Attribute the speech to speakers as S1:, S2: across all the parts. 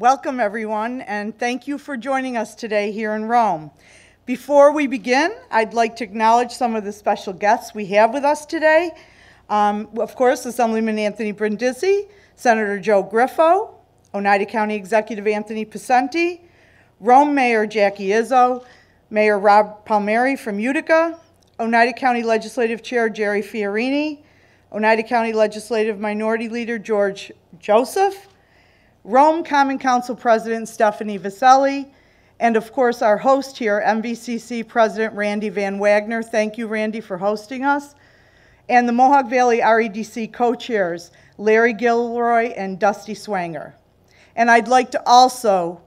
S1: Welcome, everyone, and thank you for joining us today here in Rome. Before we begin, I'd like to acknowledge some of the special guests we have with us today. Of course, Assemblyman Anthony Brindisi, Senator Joe Griffo, Oneida County Executive Anthony Picenti, Rome Mayor Jackie Izzo, Mayor Rob Palmieri from Utica, Oneida County Legislative Chair Jerry Fiorini, Oneida County Legislative Minority Leader George Joseph, Rome Common Council President Stephanie Vaselli, and of course our host here, MVCC President Randy Van Wagner. Thank you, Randy, for hosting us. And the Mohawk Valley REDC co-chairs, Larry Gilroy and Dusty Swanger. And I'd like to also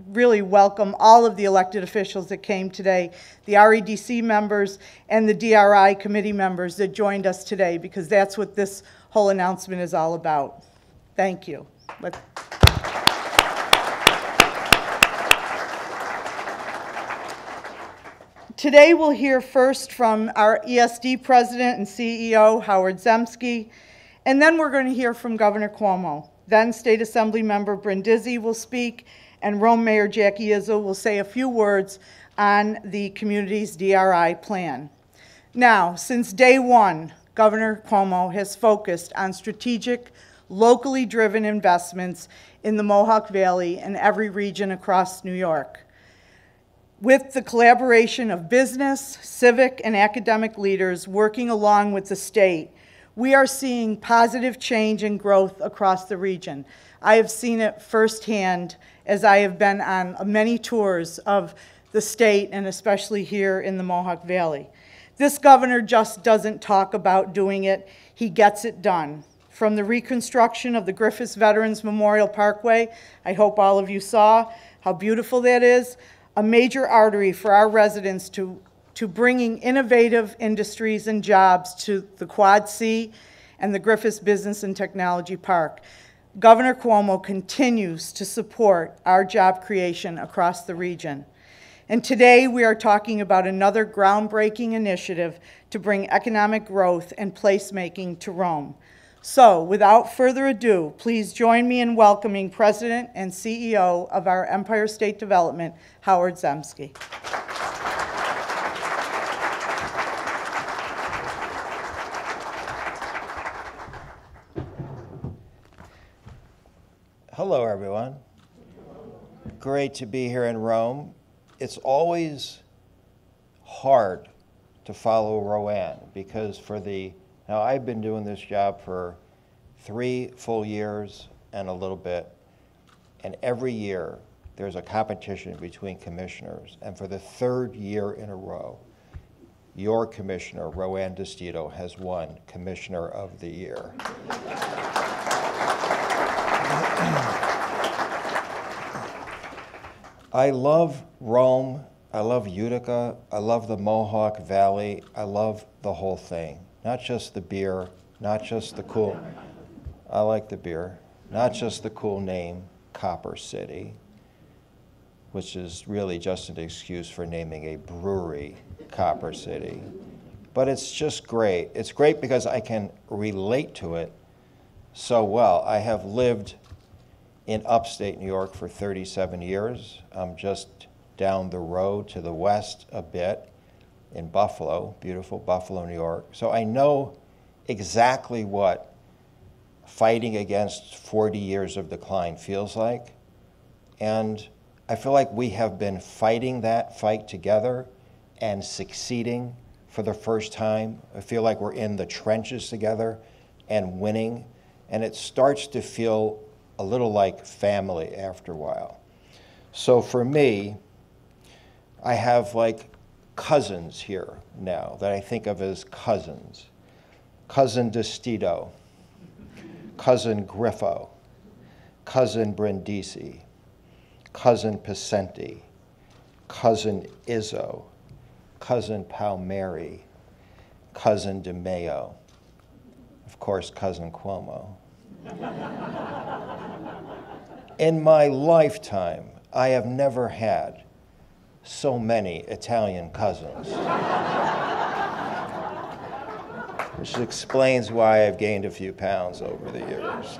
S1: really welcome all of the elected officials that came today, the REDC members and the DRI committee members that joined us today, because that's what this whole announcement is all about. Thank you. Today we'll hear first from our ESD President and CEO, Howard Zemsky, and then we're going to hear from Governor Cuomo. Then State Assembly Member Brindisi will speak, and Rome Mayor Jackie Izzo will say a few words on the community's DRI plan. Now, since day one, Governor Cuomo has focused on strategic, locally driven investments in the Mohawk Valley and every region across New York. With the collaboration of business, civic, and academic leaders working along with the state, we are seeing positive change and growth across the region. I have seen it firsthand as I have been on many tours of the state and especially here in the Mohawk Valley. This governor just doesn't talk about doing it, he gets it done. From the reconstruction of the Griffis Veterans Memorial Parkway, I hope all of you saw how beautiful that is, a major artery for our residents to bringing innovative industries and jobs to the Quad C and the Griffis Business and Technology Park. Governor Cuomo continues to support our job creation across the region. And today we are talking about another groundbreaking initiative to bring economic growth and placemaking to Rome. So, without further ado, please join me in welcoming President and CEO of our Empire State Development, Howard Zemsky.
S2: Hello, everyone. Great to be here in Rome. It's always hard to follow Rowan because now I've been doing this job for 3 full years and a little bit, and every year there's a competition between commissioners, and for the 3rd year in a row, your commissioner, Rowan DeStito, has won Commissioner of the Year. I love Rome, I love Utica, I love the Mohawk Valley, I love the whole thing. Not just the beer, not just the cool, I like the beer, not just the cool name, Copper City, which is really just an excuse for naming a brewery Copper City. But it's just great. It's great because I can relate to it so well. I have lived in upstate New York for 37 years. I'm just down the road to the west a bit in Buffalo, beautiful Buffalo, New York. So I know exactly what fighting against 40 years of decline feels like. And I feel like we have been fighting that fight together and succeeding for the first time. I feel like we're in the trenches together and winning. And it starts to feel a little like family after a while. So for me, I have like cousins here now that I think of as cousins. Cousin DeStito, Cousin Griffo, Cousin Brindisi, Cousin Picenti, Cousin Izzo, Cousin Palmieri, Cousin DeMeo, of course, Cousin Cuomo. In my lifetime, I have never had so many Italian cousins, which explains why I've gained a few pounds over the years.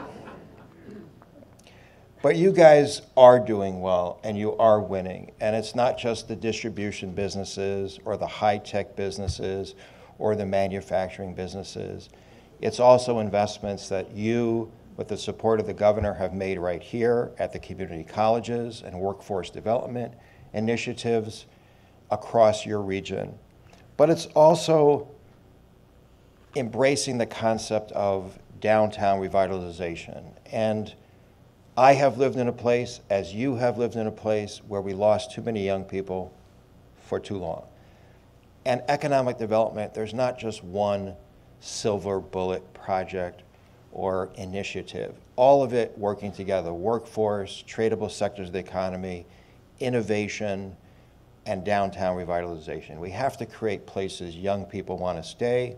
S2: But you guys are doing well, and you are winning. And it's not just the distribution businesses or the high-tech businesses or the manufacturing businesses. It's also investments that you, with the support of the governor, have made right here at the community colleges and workforce development initiatives across your region. But it's also embracing the concept of downtown revitalization. And I have lived in a place, as you have lived in a place, where we lost too many young people for too long. And economic development, there's not just one silver bullet project or initiative. All of it working together: workforce, tradable sectors of the economy, innovation, and downtown revitalization. We have to create places young people want to stay,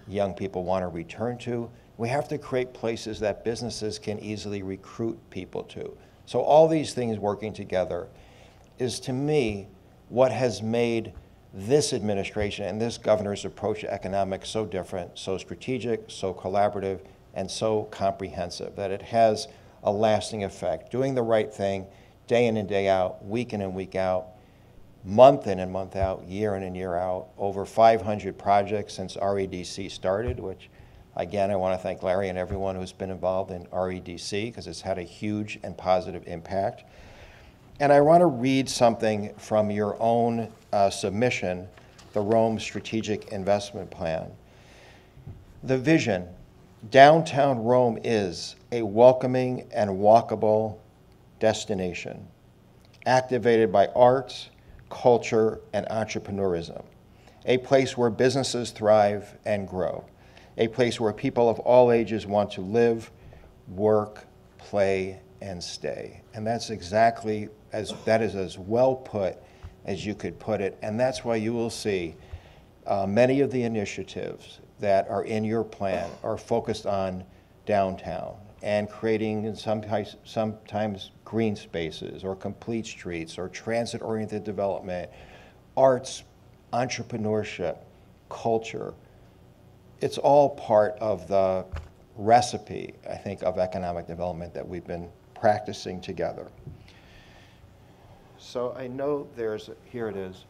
S2: young people want to return to. We have to create places that businesses can easily recruit people to. So all these things working together is, to me, what has made this administration and this governor's approach to economics so different, so strategic, so collaborative, and so comprehensive, that it has a lasting effect. Doing the right thing day in and day out, week in and week out, month in and month out, year in and year out. Over 500 projects since REDC started, which, again, I want to thank Larry and everyone who's been involved in REDC, because it's had a huge and positive impact. And I want to read something from your own submission, the Rome Strategic Investment Plan. The vision: downtown Rome is a welcoming and walkable destination, activated by arts, culture, and entrepreneurism, a place where businesses thrive and grow, a place where people of all ages want to live, work, play, and stay. And that's exactly that is as well put as you could put it. And that's why you will see many of the initiatives that are in your plan are focused on downtown and creating sometimes green spaces or complete streets or transit-oriented development, arts, entrepreneurship, culture. It's all part of the recipe, I think, of economic development that we've been practicing together. So I know here it is.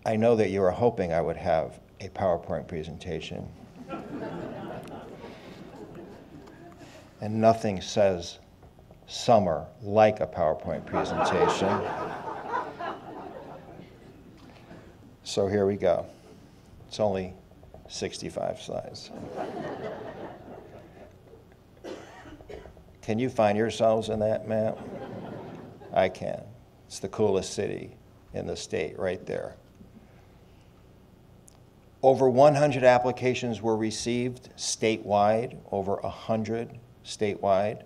S2: I know that you were hoping I would have a PowerPoint presentation. And nothing says summer like a PowerPoint presentation. So here we go. It's only 65 slides. Can you find yourselves in that map? I can. It's the coolest city in the state right there. Over 100 applications were received statewide, over 100 statewide.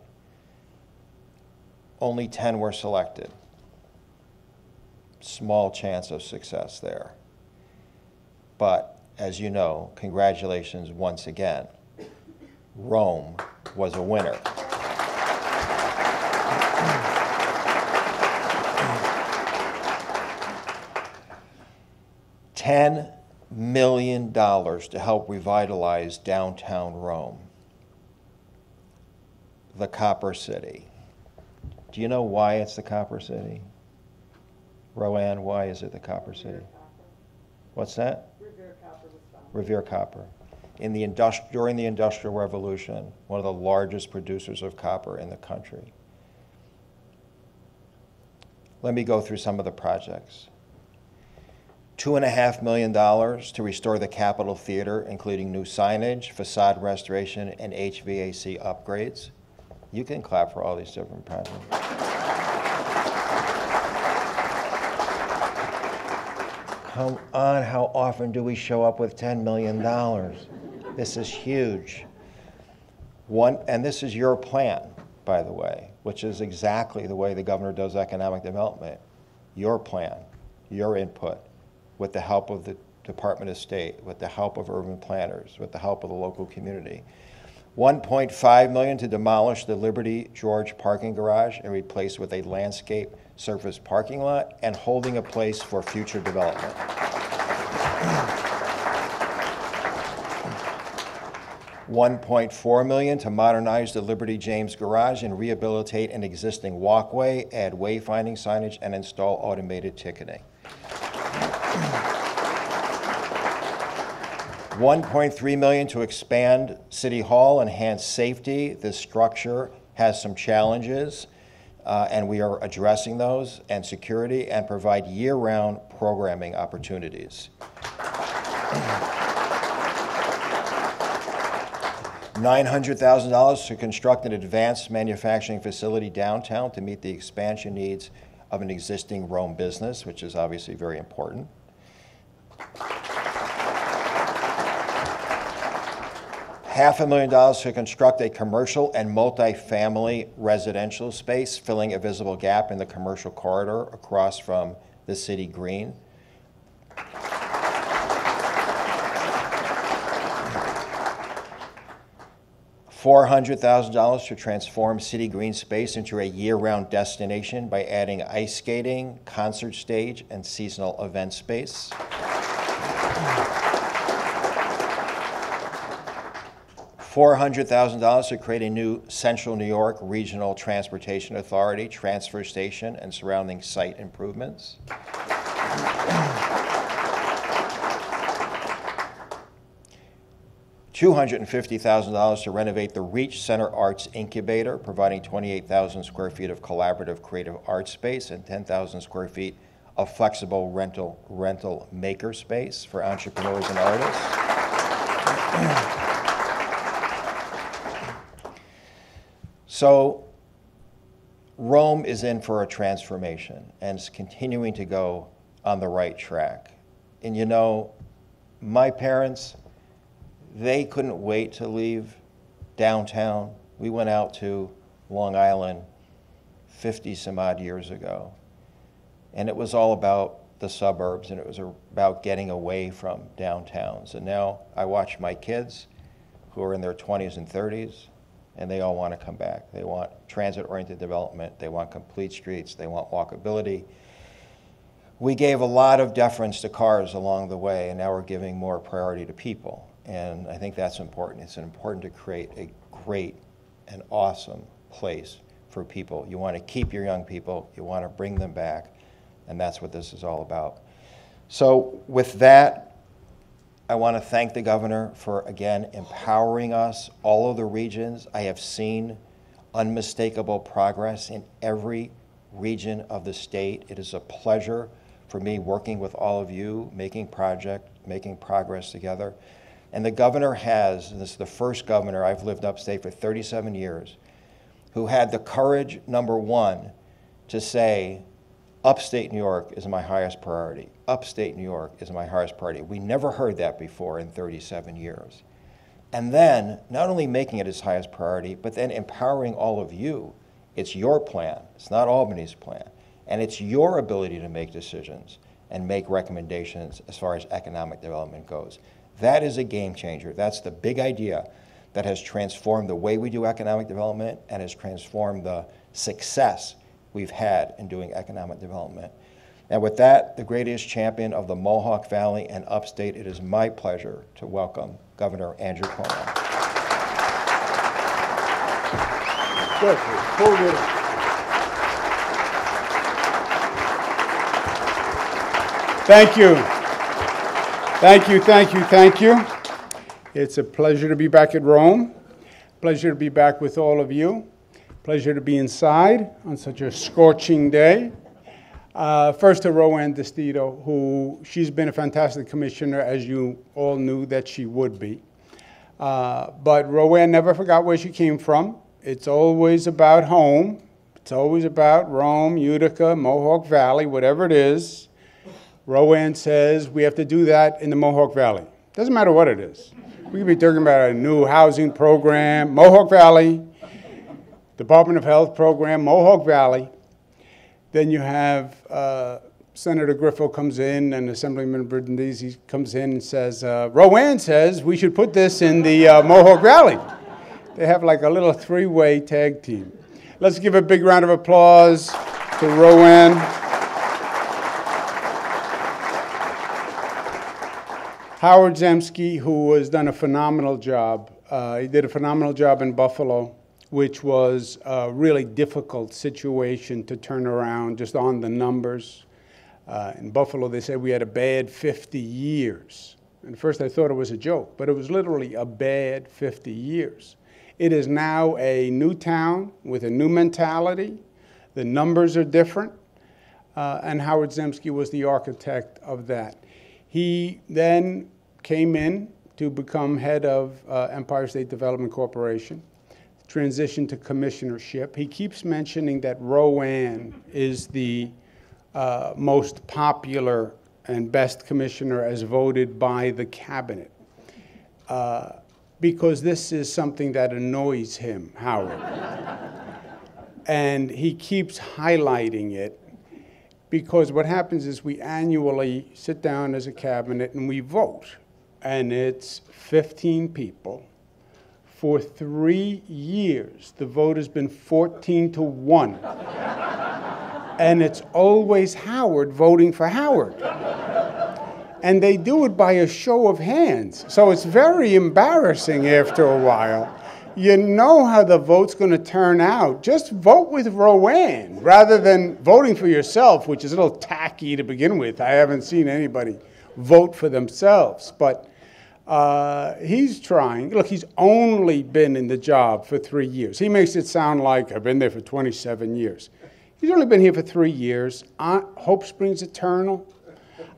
S2: Only 10 were selected. Small chance of success there. But as you know, congratulations once again. Rome was a winner. $10 million to help revitalize downtown Rome, the Copper City. Do you know why it's the Copper City? Roanne, why is it the Copper City? What's that?
S1: Revere Copper was founded.
S2: Revere Copper. During the Industrial Revolution, one of the largest producers of copper in the country. Let me go through some of the projects. $2.5 million to restore the Capitol Theater, including new signage, facade restoration, and HVAC upgrades. You can clap for all these different projects. How often do we show up with $10 million? This is huge. And this is your plan, by the way, which is exactly the way the governor does economic development. Your plan, your input, with the help of the Department of State, with the help of urban planners, with the help of the local community. $1.5 million to demolish the Liberty George parking garage and replace with a landscape surface parking lot and holding a place for future development. $1.4 million to modernize the Liberty James garage and rehabilitate an existing walkway, add wayfinding signage, and install automated ticketing. $1.3 million to expand City Hall, enhance safety. This structure has some challenges, and we are addressing those, and security, and provide year-round programming opportunities. $900,000 to construct an advanced manufacturing facility downtown to meet the expansion needs of an existing Rome business, which is obviously very important. $500,000 to construct a commercial and multifamily residential space, filling a visible gap in the commercial corridor across from the city green. $400,000 to transform City Green space into a year-round destination by adding ice skating, concert stage, and seasonal event space. $400,000 to create a new Central New York Regional Transportation Authority transfer station and surrounding site improvements. $250,000 to renovate the Reach Center Arts Incubator, providing 28,000 square feet of collaborative creative art space and 10,000 square feet of flexible rental maker space for entrepreneurs and artists. So Rome is in for a transformation and is continuing to go on the right track. And you know, my parents, they couldn't wait to leave downtown. We went out to Long Island 50 some odd years ago. And it was all about the suburbs, and it was about getting away from downtowns. And now I watch my kids who are in their 20s and 30s, and they all want to come back. They want transit-oriented development. They want complete streets. They want walkability. We gave a lot of deference to cars along the way, and now we're giving more priority to people. And I think that's important. It's important to create a great and awesome place for people. You want to keep your young people. You want to bring them back. And that's what this is all about. So with that, I want to thank the governor for, again, empowering us, all of the regions. I have seen unmistakable progress in every region of the state. It is a pleasure for me working with all of you, making progress together. And the governor has, and this is the first governor, I've lived upstate for 37 years, who had the courage, number one, to say, upstate New York is my highest priority. Upstate New York is my highest priority. We never heard that before in 37 years. And then, not only making it his highest priority, but then empowering all of you. It's your plan. It's not Albany's plan. And it's your ability to make decisions and make recommendations as far as economic development goes. That is a game changer. That's the big idea that has transformed the way we do economic development and has transformed the success we've had in doing economic development. And with that, the greatest champion of the Mohawk Valley and upstate, it is my pleasure to welcome Governor Andrew Cuomo.
S3: Good. Thank you. Thank you, thank you, thank you. It's a pleasure to be back at Rome. Pleasure to be back with all of you. Pleasure to be inside on such a scorching day. First to Rowan DeStito, who she's been a fantastic commissioner, as you all knew that she would be. But Rowan never forgot where she came from. It's always about home. It's always about Rome, Utica, Mohawk Valley, whatever it is. Rowan says we have to do that in the Mohawk Valley. Doesn't matter what it is. We could be talking about a new housing program, Mohawk Valley, Department of Health program, Mohawk Valley. Then you have Senator Griffis comes in and Assemblyman Brindisi comes in and says, Rowan says we should put this in the Mohawk Valley. They have like a little three-way tag team. Let's give a big round of applause to Rowan. Howard Zemsky, who has done a phenomenal job He did a phenomenal job in Buffalo, which was a really difficult situation to turn around just on the numbers. In Buffalo, they said we had a bad 50 years. And at first I thought it was a joke, but it was literally a bad 50 years. It is now a new town with a new mentality. The numbers are different. And Howard Zemsky was the architect of that. He then came in to become head of Empire State Development Corporation, transitioned to commissionership. He keeps mentioning that Rowan is the most popular and best commissioner as voted by the cabinet, because this is something that annoys him, Howard. And he keeps highlighting it, because what happens is we annually sit down as a cabinet and we vote, and it's 15 people. For 3 years, the vote has been 14-1. And it's always Howard voting for Howard. And they do it by a show of hands. So it's very embarrassing after a while. You know how the vote's going to turn out. Just vote with Rowan rather than voting for yourself, which is a little tacky to begin with. I haven't seen anybody vote for themselves. But he's trying. Look, he's only been in the job for 3 years. He makes it sound like I've been there for 27 years. He's only been here for 3 years. Hope springs eternal.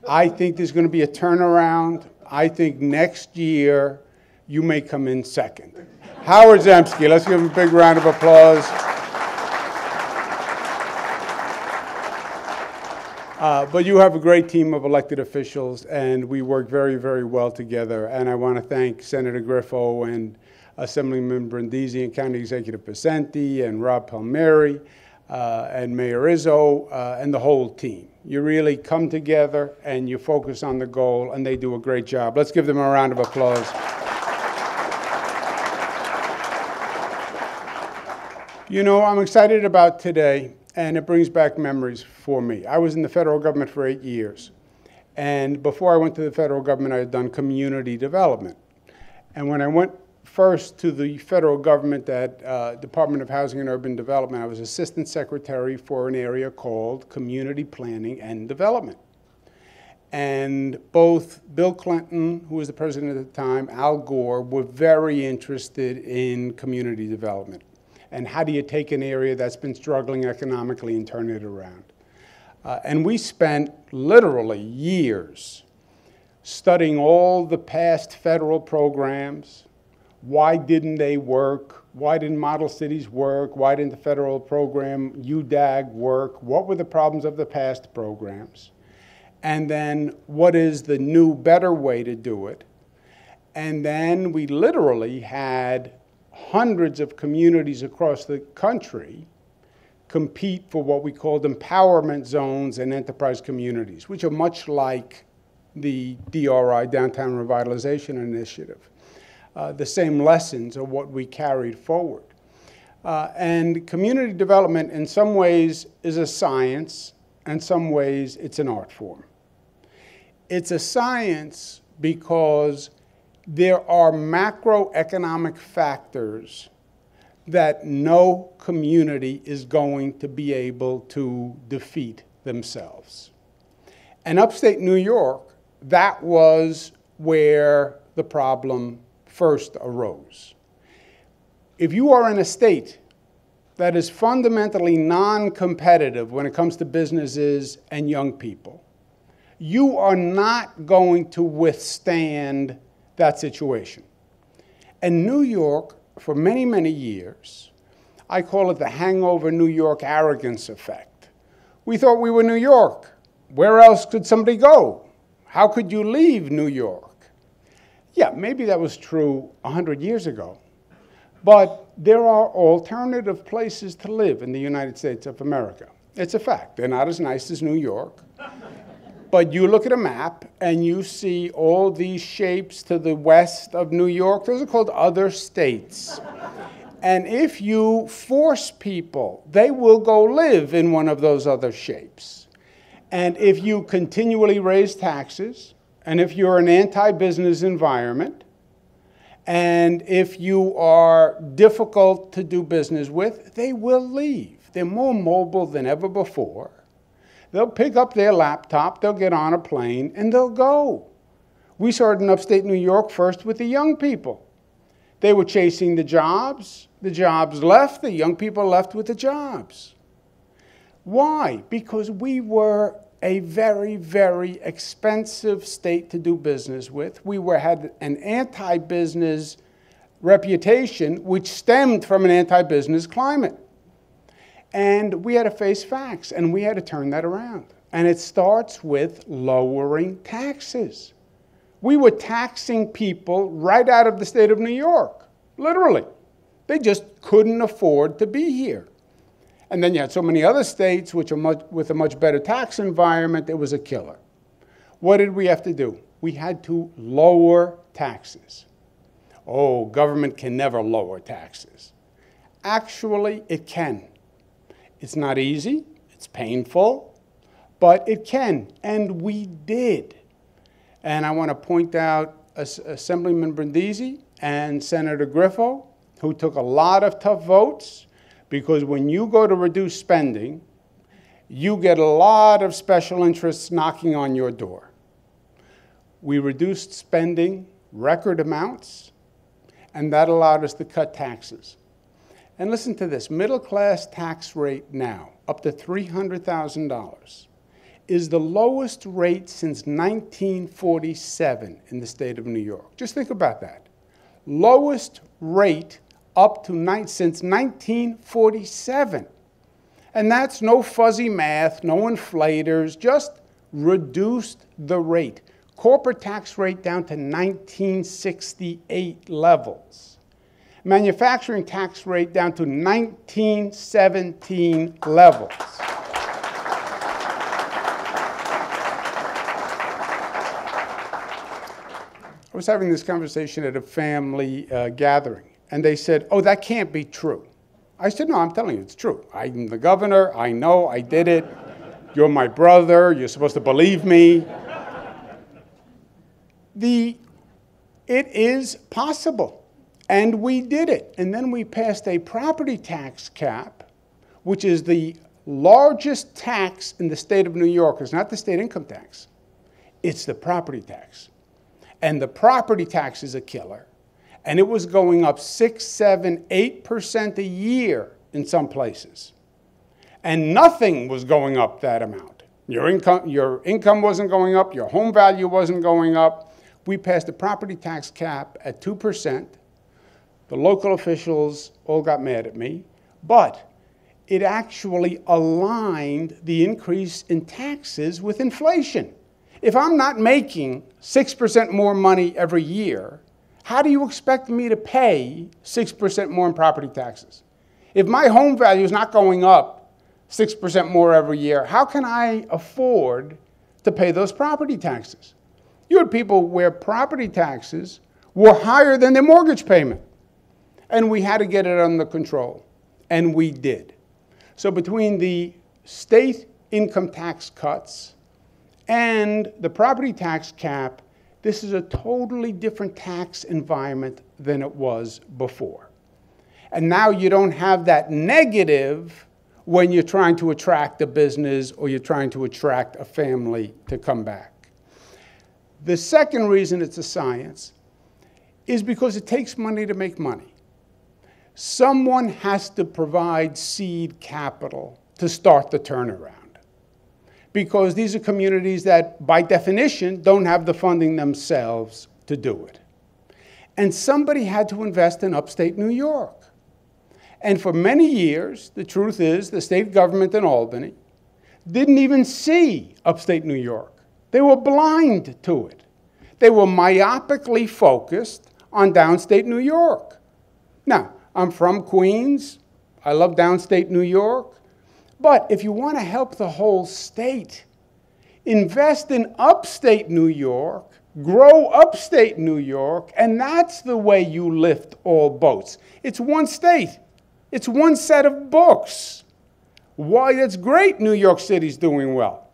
S3: I think there's going to be a turnaround. I think next year you may come in second. Howard Zemsky, let's give him a big round of applause. But you have a great team of elected officials, and we work very, very well together. And I want to thank Senator Griffis and Assemblyman Brindisi and County Executive Pacenti and Rob Palmieri and Mayor Izzo and the whole team. You really come together and you focus on the goal, and they do a great job. Let's give them a round of applause. You know, I'm excited about today, and it brings back memories for me. I was in the federal government for 8 years. And before I went to the federal government, I had done community development. And when I went first to the federal government at Department of Housing and Urban Development, I was assistant secretary for an area called Community Planning and Development. And both Bill Clinton, who was the president at the time, Al Gore, were very interested in community development. And how do you take an area that's been struggling economically and turn it around? And we spent literally years studying all the past federal programs. Why didn't they work? Why didn't model cities work? Why didn't the federal program UDAG work? What were the problems of the past programs? And then what is the new, better way to do it? And then we literally had hundreds of communities across the country compete for what we called empowerment zones and enterprise communities, which are much like the DRI, Downtown Revitalization Initiative. The same lessons are what we carried forward. And community development in some ways is a science, in some ways it's an art form. It's a science because there are macroeconomic factors that no community is going to be able to defeat themselves. And upstate New York, that was where the problem first arose. If you are in a state that is fundamentally non-competitive when it comes to businesses and young people, you are not going to withstand that situation. And New York, for many, many years, I call it the hangover New York arrogance effect. We thought we were New York. Where else could somebody go? How could you leave New York? Yeah, maybe that was true 100 years ago. But there are alternative places to live in the United States of America. It's a fact. They're not as nice as New York. But you look at a map and you see all these shapes to the west of New York. Those are called other states. And if you force people, they will go live in one of those other shapes. And if you continually raise taxes, and if you're an anti-business environment, And if you are difficult to do business with, they will leave. They're more mobile than ever before. They'll pick up their laptop, they'll get on a plane, and they'll go. We saw it in upstate New York first with the young people. They were chasing the jobs left, the young people left with the jobs. Why? Because we were a very, very expensive state to do business with. We had an anti-business reputation which stemmed from an anti-business climate. And we had to face facts, and we had to turn that around. And it starts with lowering taxes. We were taxing people right out of the state of New York, literally. They just couldn't afford to be here. And then you had so many other states with a much better tax environment, it was a killer. What did we have to do? We had to lower taxes. Oh, government can never lower taxes. Actually, it can. It's not easy, it's painful, but it can, and we did. And I want to point out Assemblyman Brindisi and Senator Griffis, who took a lot of tough votes, because when you go to reduce spending, you get a lot of special interests knocking on your door. We reduced spending record amounts, and that allowed us to cut taxes. And listen to this, middle-class tax rate now, up to $300,000, is the lowest rate since 1947 in the state of New York. Just think about that. Lowest rate up to since 1947. And that's no fuzzy math, no inflators, just reduced the rate. Corporate tax rate down to 1968 levels. Manufacturing tax rate down to 1917 levels. I was having this conversation at a family gathering, and they said, oh, that can't be true. I said, no, I'm telling you, it's true. I'm the governor, I know, I did it. You're my brother, you're supposed to believe me. It is possible. And we did it. And then we passed a property tax cap, which is the largest tax in the state of New York. It's not the state income tax. It's the property tax. And the property tax is a killer. And it was going up 6, 7, 8% a year in some places. And nothing was going up that amount. Your income wasn't going up. Your home value wasn't going up. We passed a property tax cap at 2%. The local officials all got mad at me, but it actually aligned the increase in taxes with inflation. If I'm not making 6% more money every year, how do you expect me to pay 6% more in property taxes? If my home value is not going up 6% more every year, how can I afford to pay those property taxes? You had people where property taxes were higher than their mortgage payment. And we had to get it under control, and we did. So between the state income tax cuts and the property tax cap, this is a totally different tax environment than it was before. And now you don't have that negative when you're trying to attract a business or you're trying to attract a family to come back. The second reason it's a science is because it takes money to make money. Someone has to provide seed capital to start the turnaround, because these are communities that, by definition, don't have the funding themselves to do it. And somebody had to invest in upstate New York. And for many years, the truth is, the state government in Albany didn't even see upstate New York. They were blind to it. They were myopically focused on downstate New York. Now, I'm from Queens. I love downstate New York. But if you want to help the whole state, invest in upstate New York, grow upstate New York, and that's the way you lift all boats. It's one state. It's one set of books. Why, it's great New York City's doing well.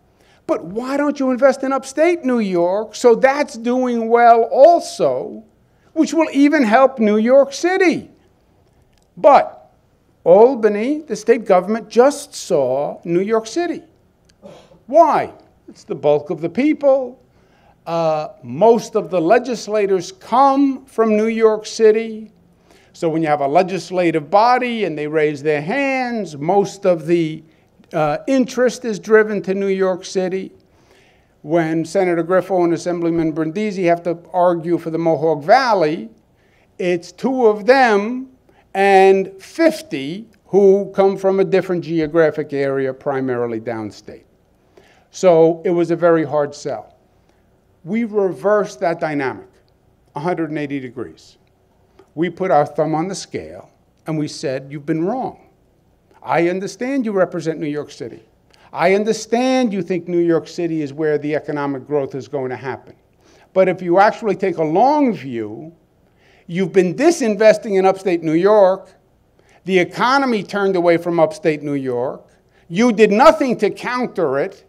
S3: But why don't you invest in upstate New York so that's doing well also? which will even help New York City. But Albany, the state government, just saw New York City. Why? It's the bulk of the people. Most of the legislators come from New York City. So when you have a legislative body and they raise their hands, most of the interest is driven to New York City. When Senator Griffis and Assemblyman Brindisi have to argue for the Mohawk Valley, it's 2 of them and 50 who come from a different geographic area, primarily downstate. So it was a very hard sell. We reversed that dynamic 180 degrees. We put our thumb on the scale and we said, you've been wrong. I understand you represent New York City. I understand you think New York City is where the economic growth is going to happen. But if you actually take a long view, you've been disinvesting in upstate New York. The economy turned away from upstate New York. You did nothing to counter it.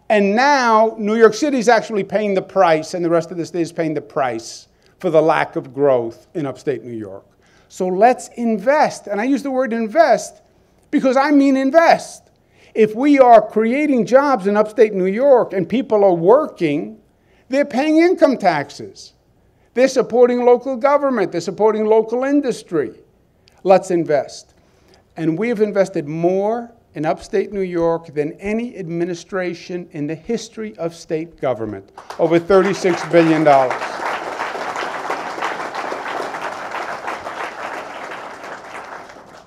S3: And now New York City is actually paying the price, and the rest of the state is paying the price for the lack of growth in upstate New York. So let's invest. And I use the word invest because I mean invest. If we are creating jobs in upstate New York and people are working, they're paying income taxes. They're supporting local government. They're supporting local industry. Let's invest. And we have invested more in upstate New York than any administration in the history of state government, over $36 billion.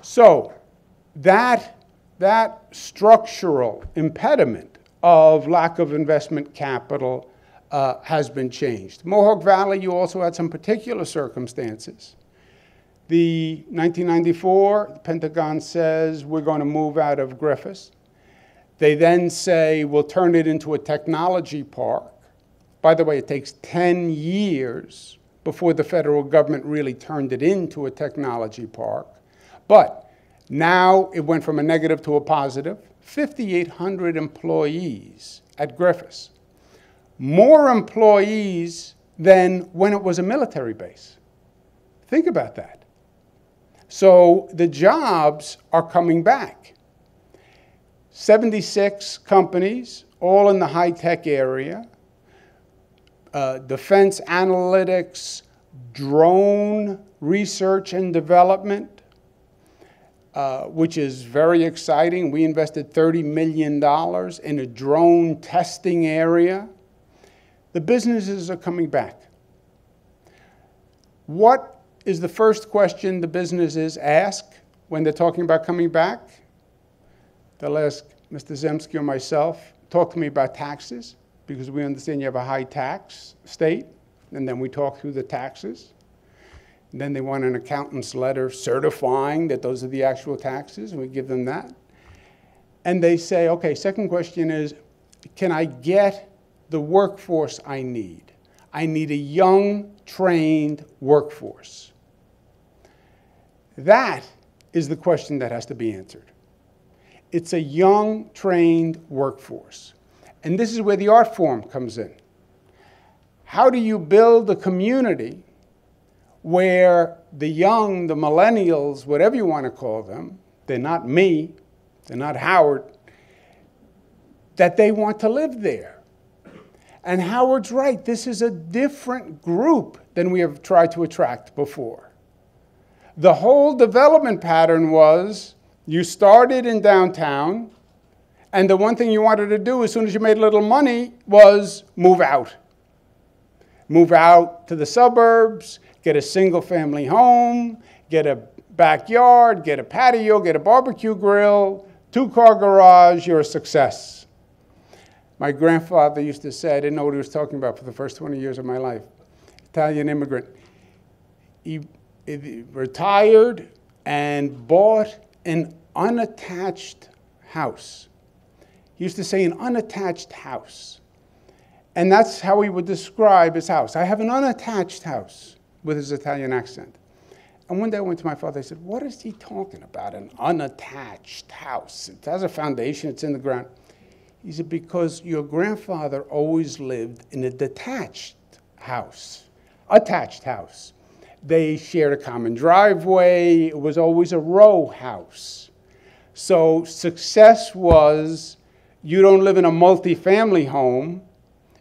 S3: So that structural impediment of lack of investment capital has been changed. Mohawk Valley, you also had some particular circumstances. The 1994, the Pentagon says we're going to move out of Griffis. They then say we'll turn it into a technology park. By the way, it takes 10 years before the federal government really turned it into a technology park. But now it went from a negative to a positive. 5,800 employees at Griffis. More employees than when it was a military base. Think about that. So the jobs are coming back. 76 companies, all in the high-tech area. Defense analytics, drone research and development, which is very exciting. We invested $30 million in a drone testing area. The businesses are coming back. What is the first question the businesses ask when they're talking about coming back? They'll ask Mr. Zemsky or myself, talk to me about taxes, because we understand you have a high tax state, and then we talk through the taxes. And then they want an accountant's letter certifying that those are the actual taxes, and we give them that. And they say, okay, second question is, can I get the workforce I need? I need a young, trained workforce. That is the question that has to be answered. It's a young, trained workforce. And this is where the art form comes in. How do you build a community where the young, the millennials, whatever you want to call them, they're not me, they're not Howard, that they want to live there? And Howard's right, this is a different group than we have tried to attract before. The whole development pattern was you started in downtown, and the one thing you wanted to do as soon as you made a little money was move out. Move out to the suburbs, get a single-family home, get a backyard, get a patio, get a barbecue grill, 2-car garage, you're a success. My grandfather used to say, I didn't know what he was talking about for the first 20 years of my life. Italian immigrant. He retired and bought an unattached house. He used to say an unattached house. And that's how he would describe his house. I have an unattached house, with his Italian accent. And one day I went to my father, I said, what is he talking about, an unattached house? It has a foundation, it's in the ground. He said, because your grandfather always lived in a detached house, attached house. They shared a common driveway. It was always a row house. So success was, you don't live in a multifamily home.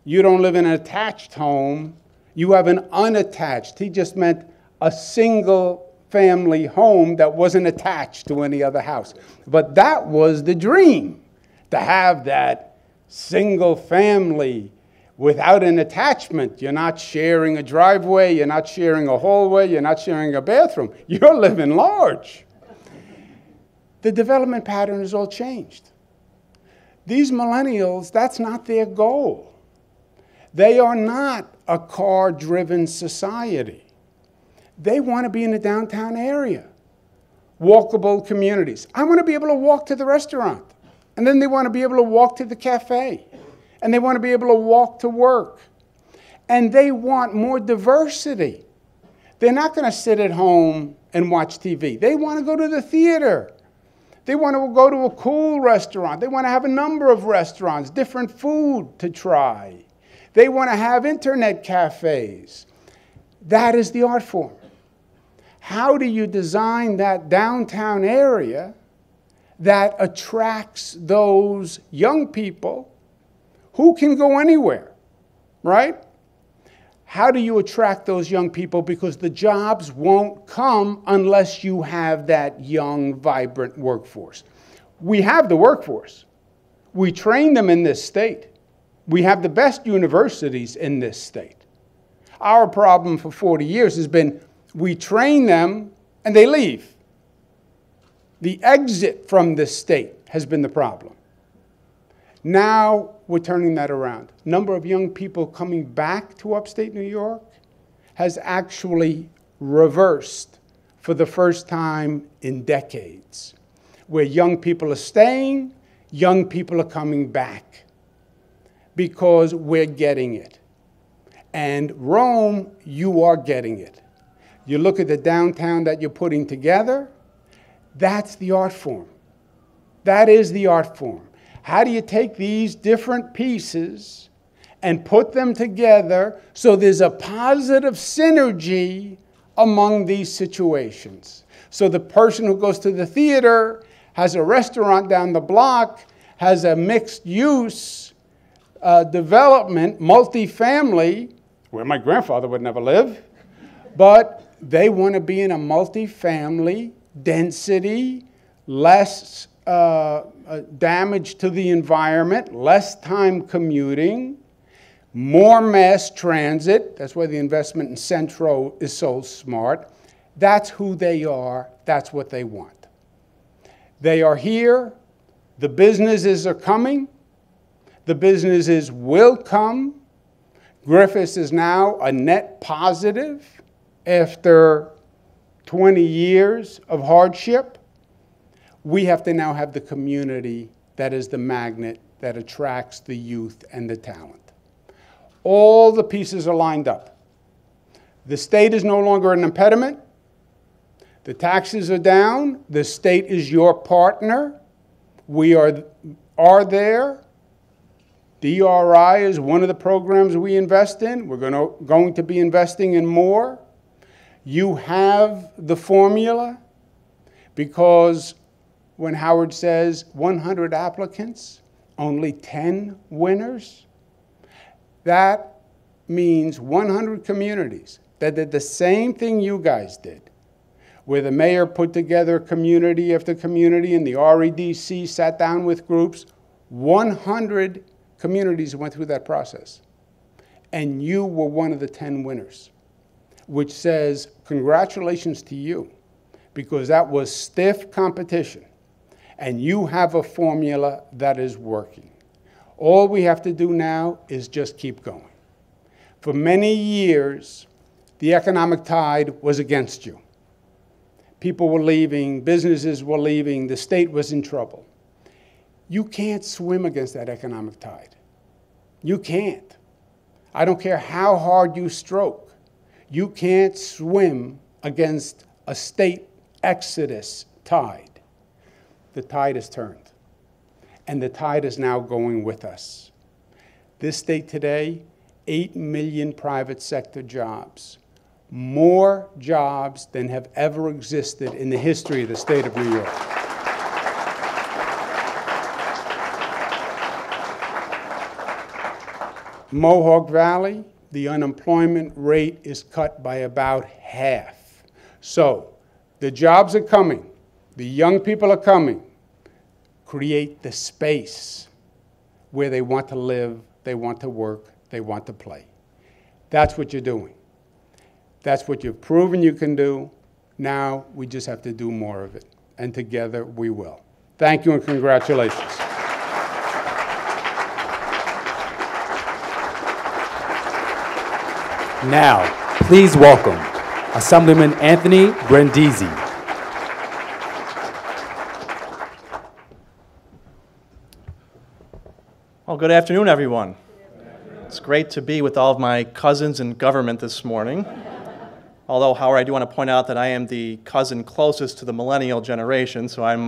S3: You don't live in an attached home. You have an unattached. He just meant a single family home that wasn't attached to any other house. But that was the dream, to have that single family without an attachment. You're not sharing a driveway, you're not sharing a hallway, you're not sharing a bathroom. You're living large. The development pattern has all changed. These millennials, that's not their goal. They are not a car-driven society. They want to be in the downtown area, walkable communities. I want to be able to walk to the restaurant, and then they want to be able to walk to the cafe, and they want to be able to walk to work. And they want more diversity. They're not going to sit at home and watch TV. They want to go to the theater. They want to go to a cool restaurant. They want to have a number of restaurants, different food to try. They want to have internet cafes. That is the art form. How do you design that downtown area that attracts those young people who can go anywhere, right? How do you attract those young people? Because the jobs won't come unless you have that young, vibrant workforce. We have the workforce. We train them in this state. We have the best universities in this state. Our problem for 40 years has been we train them and they leave. The exit from this state has been the problem. Now we're turning that around. Number of young people coming back to upstate New York has actually reversed for the first time in decades. Where young people are staying, young people are coming back because we're getting it. And Rome, you are getting it. You look at the downtown that you're putting together, that's the art form. That is the art form. How do you take these different pieces and put them together so there's a positive synergy among these situations? So the person who goes to the theater has a restaurant down the block, has a mixed-use development, multifamily, where my grandfather would never live, but they want to be in a multifamily density, less damage to the environment, less time commuting, more mass transit. That's why the investment in Centro is so smart. That's who they are. That's what they want. They are here. The businesses are coming. The businesses will come. Griffis is now a net positive after 20 years of hardship. We have to now have the community that is the magnet that attracts the youth and the talent. All the pieces are lined up. The state is no longer an impediment. The taxes are down. The state is your partner. We are there. DRI is one of the programs we invest in. We're going to be investing in more. You have the formula, because when Howard says 100 applicants, only 10 winners, that means 100 communities that did the same thing you guys did, where the mayor put together community after community and the REDC sat down with groups. 100 communities went through that process. And you were one of the 10 winners, which says congratulations to you, because that was stiff competition. And you have a formula that is working. All we have to do now is just keep going. For many years, the economic tide was against you. People were leaving, businesses were leaving, the state was in trouble. You can't swim against that economic tide. You can't. I don't care how hard you stroke. You can't swim against a state exodus tide. The tide has turned, and the tide is now going with us. This state today, 8 million private sector jobs, more jobs than have ever existed in the history of the state of New York. Mohawk Valley, the unemployment rate is cut by about half. So the jobs are coming. The young people are coming. Create the space where they want to live, they want to work, they want to play. That's what you're doing. That's what you've proven you can do. Now we just have to do more of it. And together we will. Thank you and congratulations.
S4: Now, please welcome Assemblyman Anthony Brindisi.
S5: Well, good afternoon, everyone. It's great to be with all of my cousins in government this morning. Although, Howard, I do want to point out that I am the cousin closest to the millennial generation, so I'm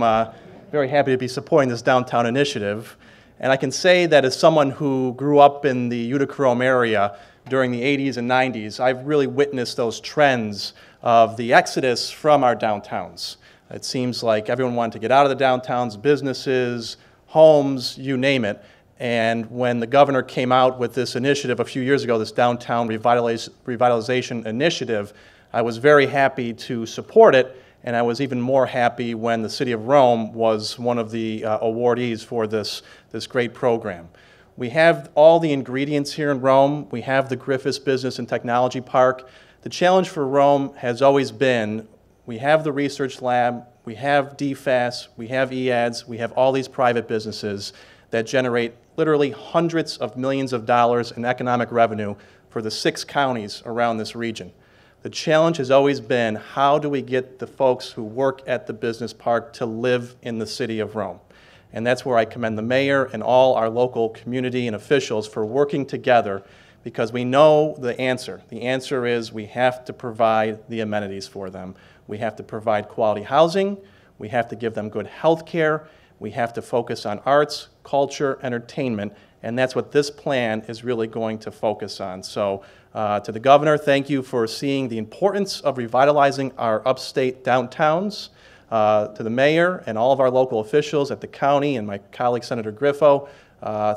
S5: very happy to be supporting this downtown initiative. And I can say that as someone who grew up in the Utica-Rome area during the 80s and 90s, I've really witnessed those trends of the exodus from our downtowns. It seems like everyone wanted to get out of the downtowns, businesses, homes, you name it. And when the governor came out with this initiative a few years ago, this downtown revitalization initiative, I was very happy to support it, and I was even more happy when the city of Rome was one of the awardees for this great program. We have all the ingredients here in Rome. We have the Griffis Business and Technology Park. The challenge for Rome has always been, we have the research lab, we have DFAS, we have EADS, we have all these private businesses that generate literally hundreds of millions of dollars in economic revenue for the 6 counties around this region. The challenge has always been, how do we get the folks who work at the business park to live in the city of Rome? And that's where I commend the mayor and all our local community and officials for working together, because we know the answer. The answer is we have to provide the amenities for them. We have to provide quality housing. We have to give them good health care. We have to focus on arts, culture, entertainment, and that's what this plan is really going to focus on. So to the governor, thank you for seeing the importance of revitalizing our upstate downtowns. To the mayor and all of our local officials at the county and my colleague Senator Griffo,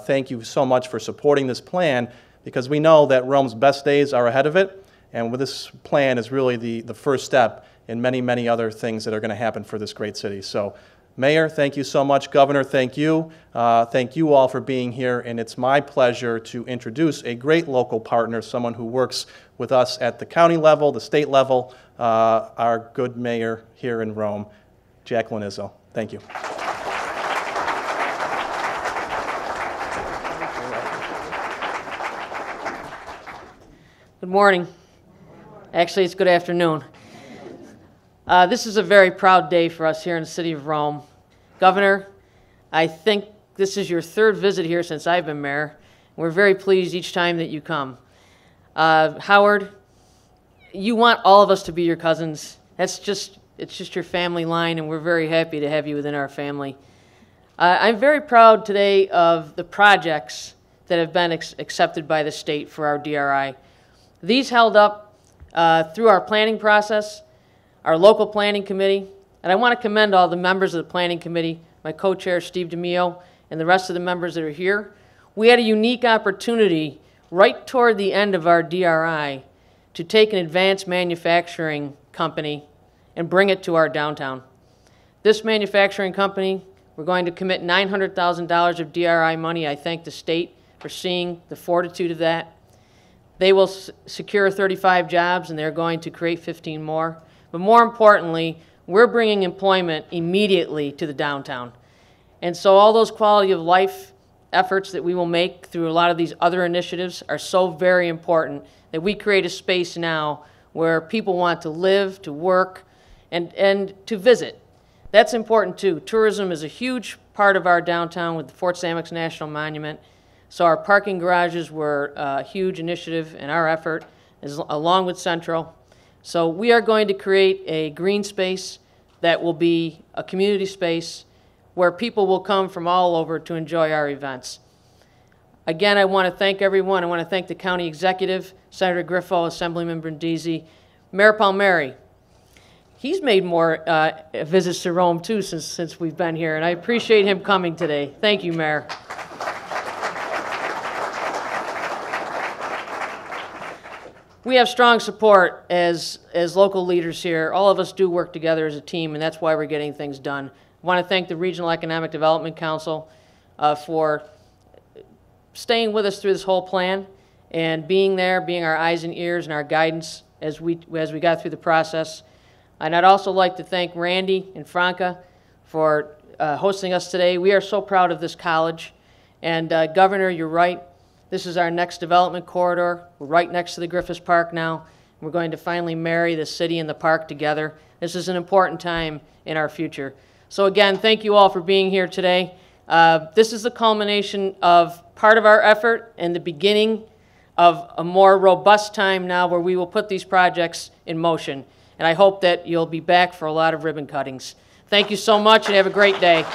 S5: thank you so much for supporting this plan, because we know that Rome's best days are ahead of it, and this plan is really the first step in many, many other things that are going to happen for this great city. So, Mayor, thank you so much. Governor, thank you. Thank you all for being here, and it's my pleasure to introduce a great local partner, someone who works with us at the county level, the state level, our good mayor here in Rome, Jacqueline Izzo. Thank you.
S6: Good morning. Actually, it's good afternoon. This is a very proud day for us here in the city of Rome. Governor, I think this is your 3rd visit here since I've been mayor. We're very pleased each time that you come. Howard, you want all of us to be your cousins. It's just your family line, and we're very happy to have you within our family. I'm very proud today of the projects that have been accepted by the state for our DRI. These held up through our planning process, our local planning committee, and I want to commend all the members of the planning committee, my co-chair Steve DeMio, and the rest of the members that are here. We had a unique opportunity right toward the end of our DRI to take an advanced manufacturing company and bring it to our downtown. This manufacturing company, we're going to commit $900,000 of DRI money. I thank the state for seeing the fortitude of that. They will secure 35 jobs, and they're going to create 15 more. But more importantly, we're bringing employment immediately to the downtown. And so all those quality of life efforts that we will make through a lot of these other initiatives are so very important that we create a space now where people want to live, to work, and to visit. That's important too. Tourism is a huge part of our downtown with the Fort Samuels National Monument. So our parking garages were a huge initiative in our effort, along with Central. So we are going to create a green space that will be a community space where people will come from all over to enjoy our events. Again, I want to thank everyone. I want to thank the county executive, Senator Griffo, Assemblyman Brindisi, Mayor Palmieri. He's made more visits to Rome, too, since we've been here, and I appreciate him coming today. Thank you, Mayor. We have strong support as local leaders here. All of us do work together as a team, and that's why we're getting things done. I want to thank the Regional Economic Development Council for staying with us through this whole plan and being there, being our eyes and ears and our guidance as we got through the process. And I'd also like to thank Randy and Franca for hosting us today. We are so proud of this college. And Governor, you're right. This is our next development corridor. We're right next to the Griffis Park now. We're going to finally marry the city and the park together. This is an important time in our future. So again, thank you all for being here today. This is the culmination of part of our effort and the beginning of a more robust time now where we will put these projects in motion. And I hope that you'll be back for a lot of ribbon cuttings. Thank you so much and have a great day.